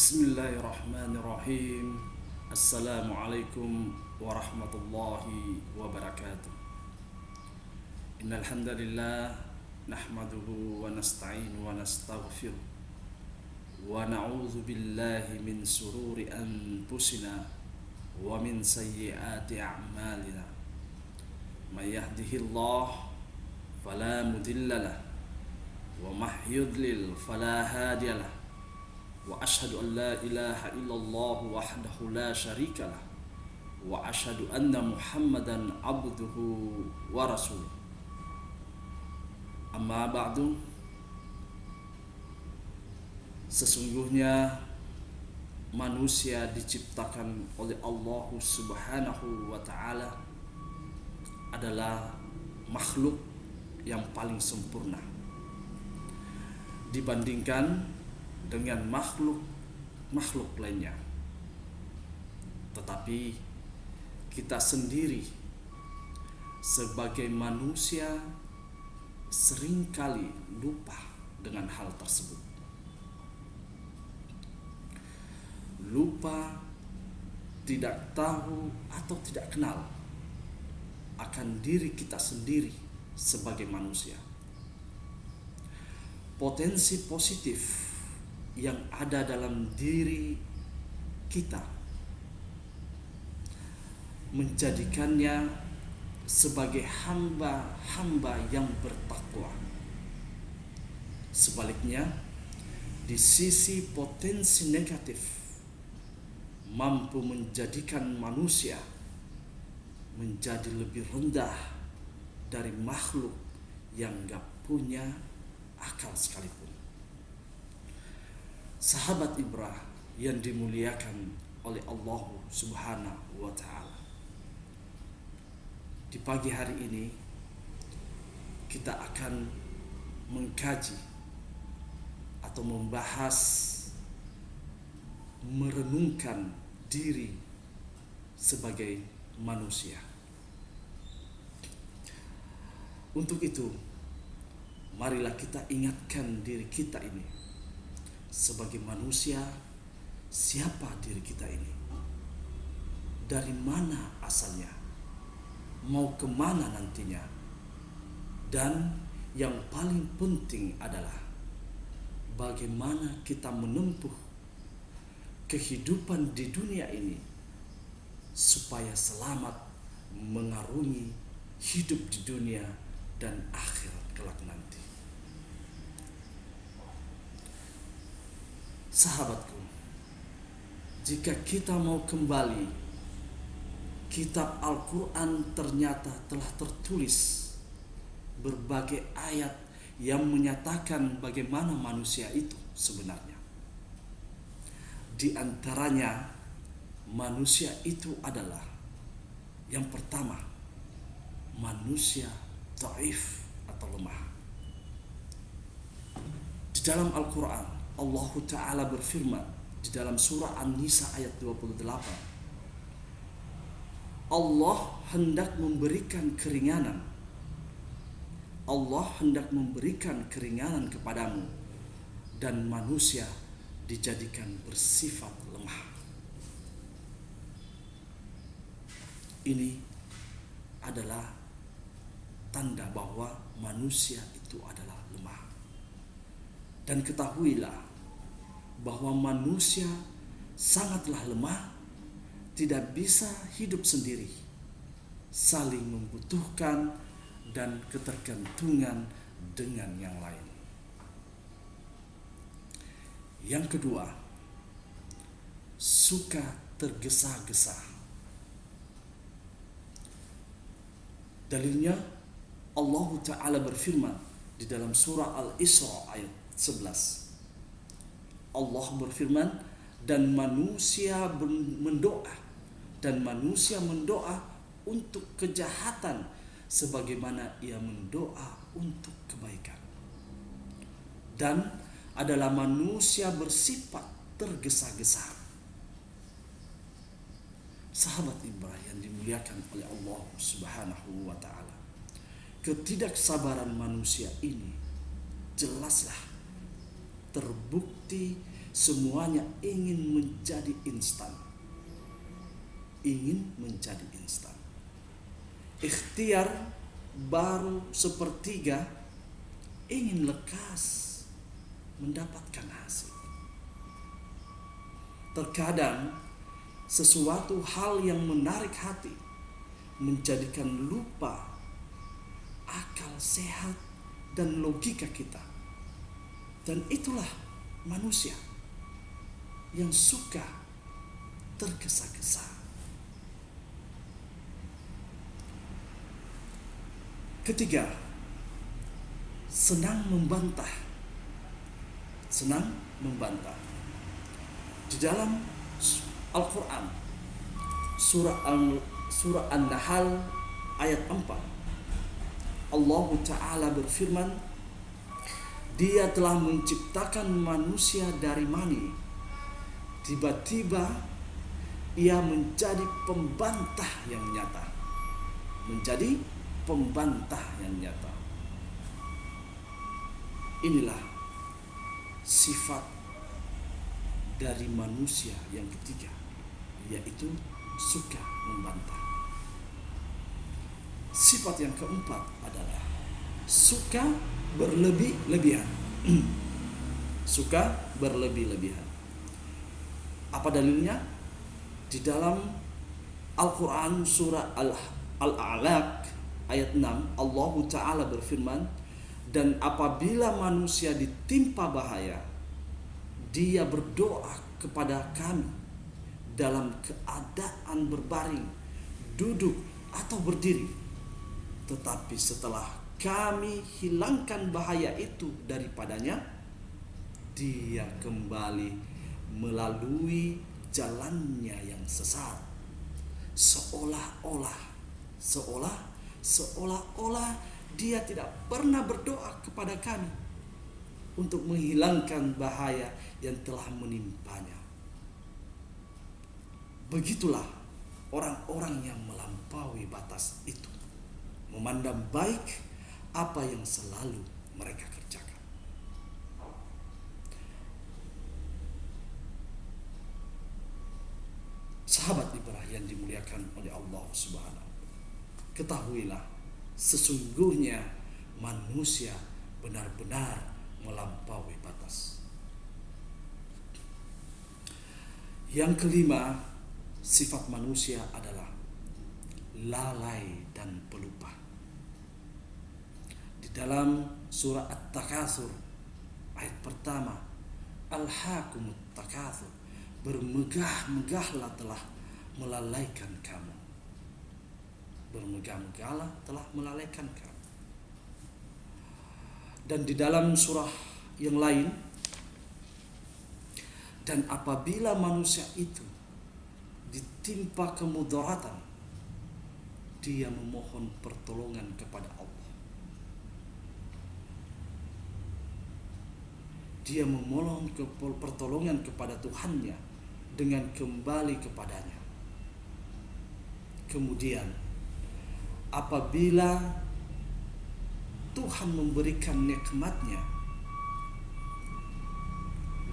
Bismillahirrahmanirrahim. Assalamualaikum warahmatullahi wabarakatuh. Innal hamdalillah nahmaduhu wa nasta'inu wa nastaghfiruh wa na'udzu billahi min sururi anfusina wa min sayyiati a'malina. May yahdihillahu fala mudilla lahu wa may yudlil fala hadiyalah. Wa ashhadu an la ilaha illallah wahdahu la syarika lah wa ashhadu anna Muhammadan abduhu wa rasuluh. Amma ba'du, sesungguhnya manusia diciptakan oleh Allah Subhanahu wa taala adalah makhluk yang paling sempurna dibandingkan dengan makhluk lainnya. Tetapi kita sendiri sebagai manusia seringkali lupa dengan hal tersebut. Lupa, tidak tahu atau tidak kenal akan diri kita sendiri sebagai manusia. Potensi positif yang ada dalam diri kita menjadikannya sebagai hamba-hamba yang bertakwa. Sebaliknya, di sisi potensi negatif mampu menjadikan manusia menjadi lebih rendah dari makhluk yang gak punya akal sekalipun. Sahabat Ibrah yang dimuliakan oleh Allah Subhanahu wa taala. Di pagi hari ini kita akan mengkaji atau membahas, merenungkan diri sebagai manusia. Untuk itu, marilah kita ingatkan diri kita ini sebagai manusia. Siapa diri kita ini? Dari mana asalnya? Mau kemana nantinya? Dan yang paling penting adalah bagaimana kita menempuh kehidupan di dunia ini supaya selamat mengarungi hidup di dunia dan akhirat kelak nanti. Sahabatku, jika kita mau kembali, kitab Al-Quran ternyata telah tertulis berbagai ayat yang menyatakan bagaimana manusia itu sebenarnya. Di antaranya, manusia itu adalah yang pertama, manusia dhaif atau lemah. Di dalam Al-Quran Allah Ta'ala berfirman di dalam surah An-Nisa ayat 28, Allah hendak memberikan keringanan. Allah hendak memberikan keringanan kepadamu dan manusia dijadikan bersifat lemah. Ini adalah tanda bahwa manusia itu adalah lemah. Dan ketahuilah bahwa manusia sangatlah lemah, tidak bisa hidup sendiri, saling membutuhkan dan ketergantungan dengan yang lain. Yang kedua, suka tergesa-gesa. Dalilnya Allah Ta'ala berfirman di dalam surah Al-Isra ayat 11. Allah berfirman, dan manusia mendoa untuk kejahatan sebagaimana ia mendoa untuk kebaikan. Dan adalah manusia bersifat tergesa-gesa. Sahabat Ibrah yang dimuliakan oleh Allah Subhanahu wa taala, ketidaksabaran manusia ini jelaslah terbukti semuanya ingin menjadi instan. Ingin menjadi instan. Ikhtiar baru sepertiga, ingin lekas mendapatkan hasil. Terkadang sesuatu hal yang menarik hati menjadikan lupa akal sehat dan logika kita. Dan itulah manusia yang suka tergesa-gesa. Ketiga, senang membantah. Senang membantah. Di dalam Al-Quran, surah An-Nahl ayat 4, Allah Ta'ala berfirman, Dia telah menciptakan manusia dari mani. Tiba-tiba ia menjadi pembantah yang nyata. Menjadi pembantah yang nyata. Inilah sifat dari manusia yang ketiga, yaitu suka membantah. Sifat yang keempat adalah suka berlebih-lebihan. Suka berlebih-lebihan. Apa dalilnya? Di dalam Al-Quran surah Al-A'laq ayat 6, Allah Ta'ala berfirman, dan apabila manusia ditimpa bahaya, dia berdoa kepada kami dalam keadaan berbaring, duduk atau berdiri. Tetapi setelah kami hilangkan bahaya itu daripadanya, dia kembali melalui jalannya yang sesat. Seolah-olah dia tidak pernah berdoa kepada kami untuk menghilangkan bahaya yang telah menimpanya. Begitulah orang-orang yang melampaui batas itu, memandang baik apa yang selalu mereka kerjakan. Sahabat ibadah yang dimuliakan oleh Allah Subhanahu, ketahuilah sesungguhnya manusia benar-benar melampaui batas. Yang kelima, sifat manusia adalah lalai dan pelupa. Di dalam surah At-Takatsur ayat pertama, Alhaakumut takatsur, bermegah-megahlah telah melalaikan kamu. Bermegah-megahlah telah melalaikan kamu. Dan di dalam surah yang lain, dan apabila manusia itu ditimpa kemudaratan, dia memohon pertolongan kepada Allah. Dia memohon pertolongan kepada Tuhannya dengan kembali kepadanya. Kemudian apabila Tuhan memberikan nikmatnya,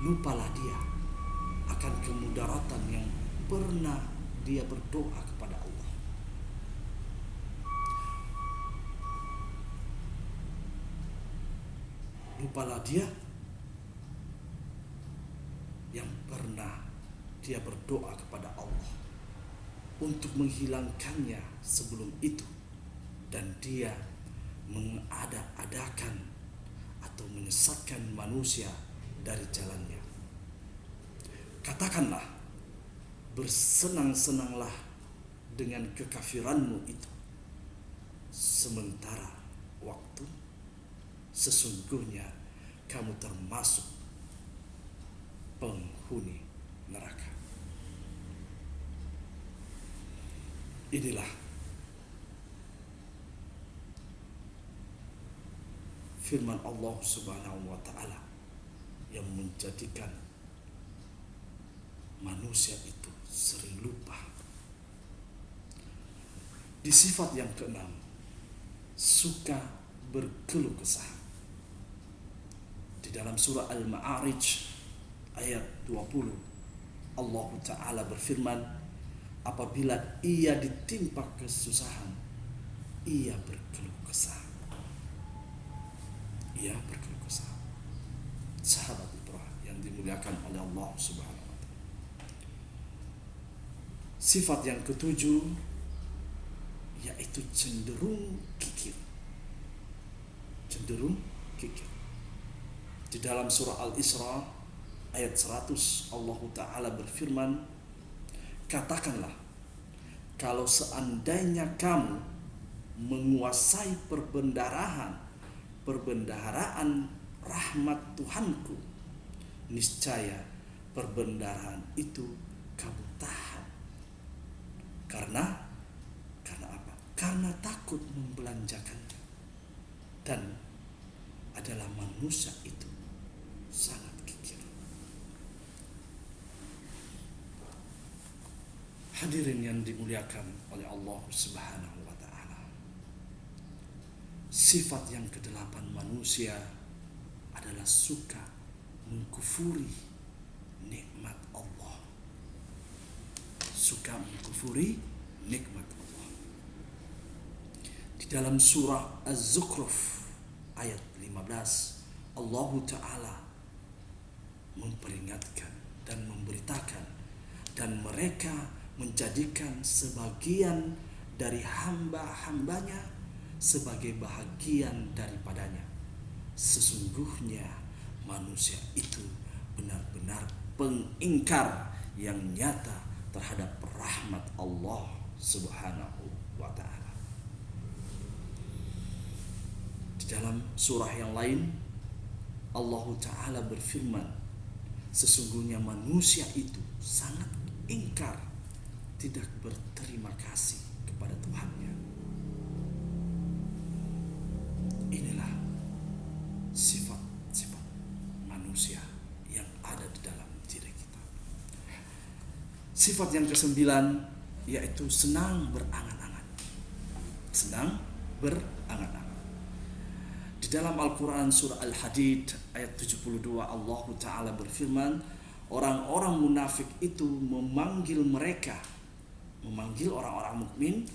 lupalah dia akan kemudaratan yang pernah dia berdoa kepada Allah. Lupalah dia yang pernah dia berdoa kepada Allah untuk menghilangkannya sebelum itu, dan dia mengada-adakan atau menyesatkan manusia dari jalannya. Katakanlah, bersenang-senanglah dengan kekafiranmu itu, sementara waktu sesungguhnya kamu termasuk penghuni neraka. Inilah firman Allah Subhanahu wa Ta'ala yang menjadikan manusia itu sering lupa. Di sifat yang keenam, suka berkeluh kesah. Di dalam surah Al-Ma'arij ayat 20 Allah Ta'ala berfirman, apabila ia ditimpa kesusahan, ia berkeluh kesah. Ia berkeluh kesah. Sahabat Ibrahim yang dimuliakan oleh Allah Subhanahu wa Ta'ala. Sifat yang ketujuh yaitu cenderung kikir. Cenderung kikir. Di dalam surah Al-Isra ayat 100 Allah Ta'ala berfirman, katakanlah, kalau seandainya kamu menguasai perbendaharaan rahmat Tuhanku, niscaya perbendaharaan itu kamu tahan. Karena apa? Karena takut membelanjakannya. Dan adalah manusia itu sangat kikir. Hadirin yang dimuliakan oleh Allah Subhanahu wa Ta'ala. Sifat yang kedelapan manusia adalah suka mengkufuri nikmat Allah. Suka mengkufuri nikmat Allah. Di dalam surah Az-Zukhruf ayat 15 Allah Ta'ala memperingatkan dan memberitakan, dan mereka menjadikan sebagian dari hamba-hambanya sebagai bahagian daripadanya. Sesungguhnya manusia itu benar-benar pengingkar yang nyata terhadap rahmat Allah Subhanahu wa Ta'ala. Di dalam surah yang lain Allah Ta'ala berfirman, sesungguhnya manusia itu sangat ingkar, tidak berterima kasih kepada Tuhannya. Inilah sifat-sifat manusia yang ada di dalam diri kita. Sifat yang kesembilan yaitu senang berangan-angan. Senang berangan-angan. Di dalam Al-Quran surah Al-Hadid ayat 72 Allah Ta'ala berfirman, orang-orang munafik itu memanggil orang-orang mukmin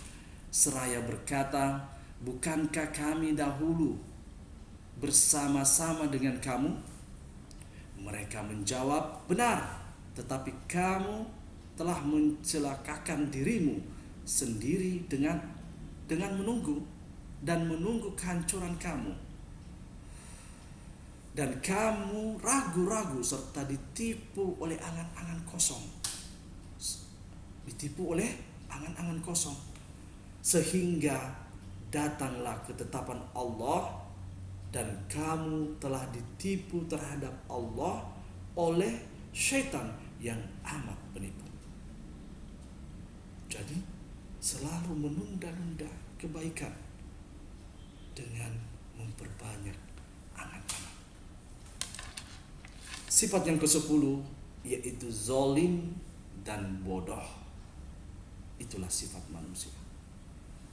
seraya berkata, bukankah kami dahulu bersama-sama dengan kamu? Mereka menjawab, benar, tetapi kamu telah mencelakakan dirimu sendiri dengan menunggu kehancuran kamu. Dan kamu ragu-ragu serta ditipu oleh angan-angan kosong. Ditipu oleh angan-angan kosong. Sehingga datanglah ketetapan Allah dan kamu telah ditipu terhadap Allah oleh syaitan yang amat penipu. Jadi selalu menunda-nunda kebaikan dengan memperbanyak angan-angan. Sifat yang ke-10 yaitu zalim dan bodoh. Itulah sifat manusia.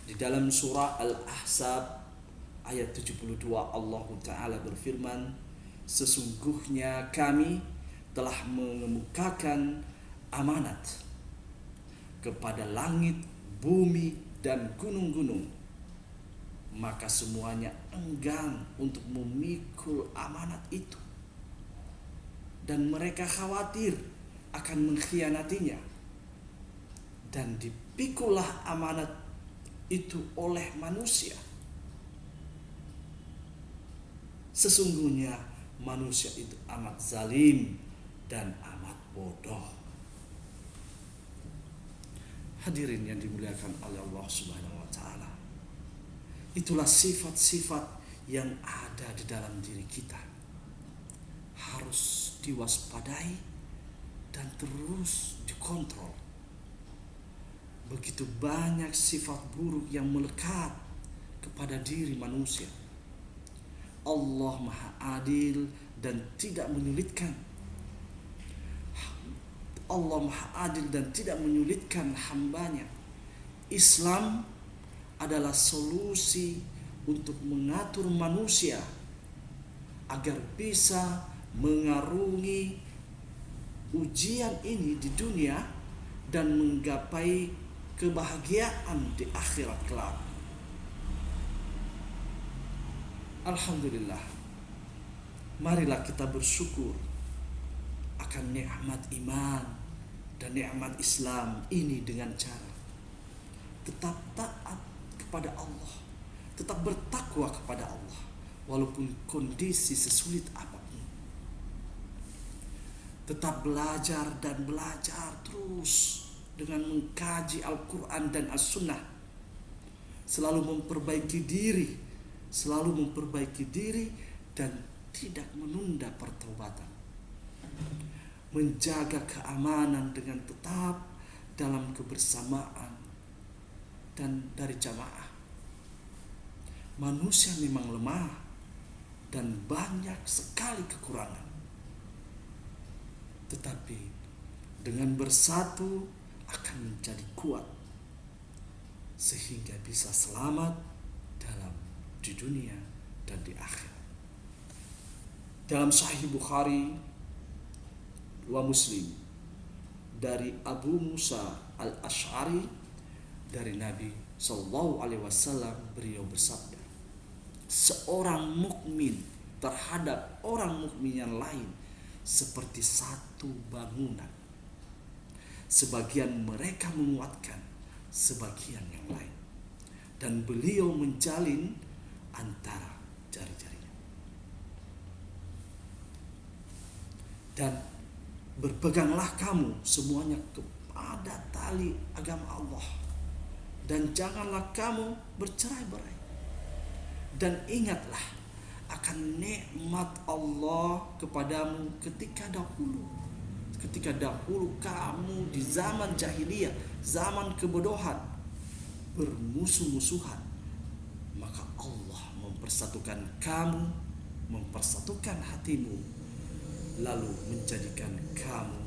Di dalam surah Al-Ahzab ayat 72 Allah Ta'ala berfirman, sesungguhnya kami telah mengemukakan amanat kepada langit, bumi, dan gunung-gunung. Maka semuanya enggan untuk memikul amanat itu. Dan mereka khawatir akan mengkhianatinya. Dan dipikulah amanat itu oleh manusia. Sesungguhnya manusia itu amat zalim dan amat bodoh. Hadirin yang dimuliakan oleh Allah Subhanahu wa Ta'ala. Itulah sifat-sifat yang ada di dalam diri kita. Harus diwaspadai dan terus dikontrol. Begitu banyak sifat buruk yang melekat kepada diri manusia. Allah Maha Adil dan tidak menyulitkan. Allah Maha Adil dan tidak menyulitkan hambanya. Islam adalah solusi untuk mengatur manusia agar bisa mengarungi ujian ini di dunia dan menggapai kebahagiaan di akhirat kelak. Alhamdulillah, marilah kita bersyukur akan nikmat iman dan nikmat Islam ini dengan cara tetap taat kepada Allah, tetap bertakwa kepada Allah walaupun kondisi sesulit apapun. Tetap belajar dan belajar terus dengan mengkaji Al-Quran dan As-Sunnah. Selalu memperbaiki diri dan tidak menunda pertobatan. Menjaga keamanan dengan tetap dalam kebersamaan dan dari jamaah. Manusia memang lemah dan banyak sekali kekurangan. Tetapi dengan bersatu akan menjadi kuat sehingga bisa selamat di dunia dan di akhirat. Dalam Sahih Bukhari wa Muslim dari Abu Musa al-Ash'ari dari Nabi Sallallahu Alaihi Wasallam, beliau bersabda, seorang mukmin terhadap orang mukmin yang lain seperti satu bangunan. Sebagian mereka menguatkan sebagian yang lain, dan beliau menjalin antara jari-jarinya. Dan berpeganglah kamu semuanya kepada tali agama Allah, dan janganlah kamu bercerai-berai. Dan ingatlah akan nikmat Allah kepadamu ketika dahulu kamu di zaman jahiliyah, zaman kebodohan, bermusuh-musuhan, maka Allah mempersatukan kamu, mempersatukan hatimu, lalu menjadikan kamu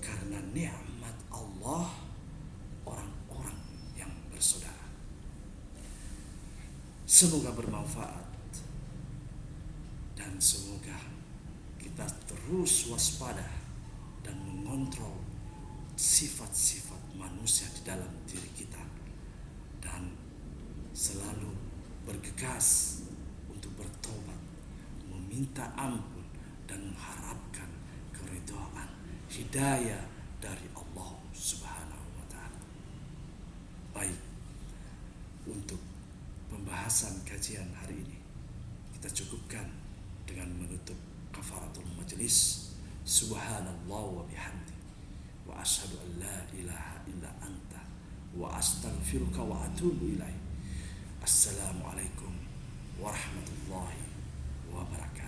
karena nikmat Allah orang-orang yang bersaudara. Semoga bermanfaat dan semoga kita terus waspada dan mengontrol sifat-sifat manusia di dalam diri kita, dan selalu bergegas untuk bertobat, meminta ampun dan mengharapkan keridhaan, hidayah dari Allah Subhanahu wa Ta'ala. Baik, untuk pembahasan kajian hari ini kita cukupkan dengan menutup kafaratul majlis. Subhanallah wa bihamdi wa asyhadu an la ilaha illa anta wa astaghfiruka wa atubu ilaik. Assalamualaikum warahmatullahi wabarakatuh.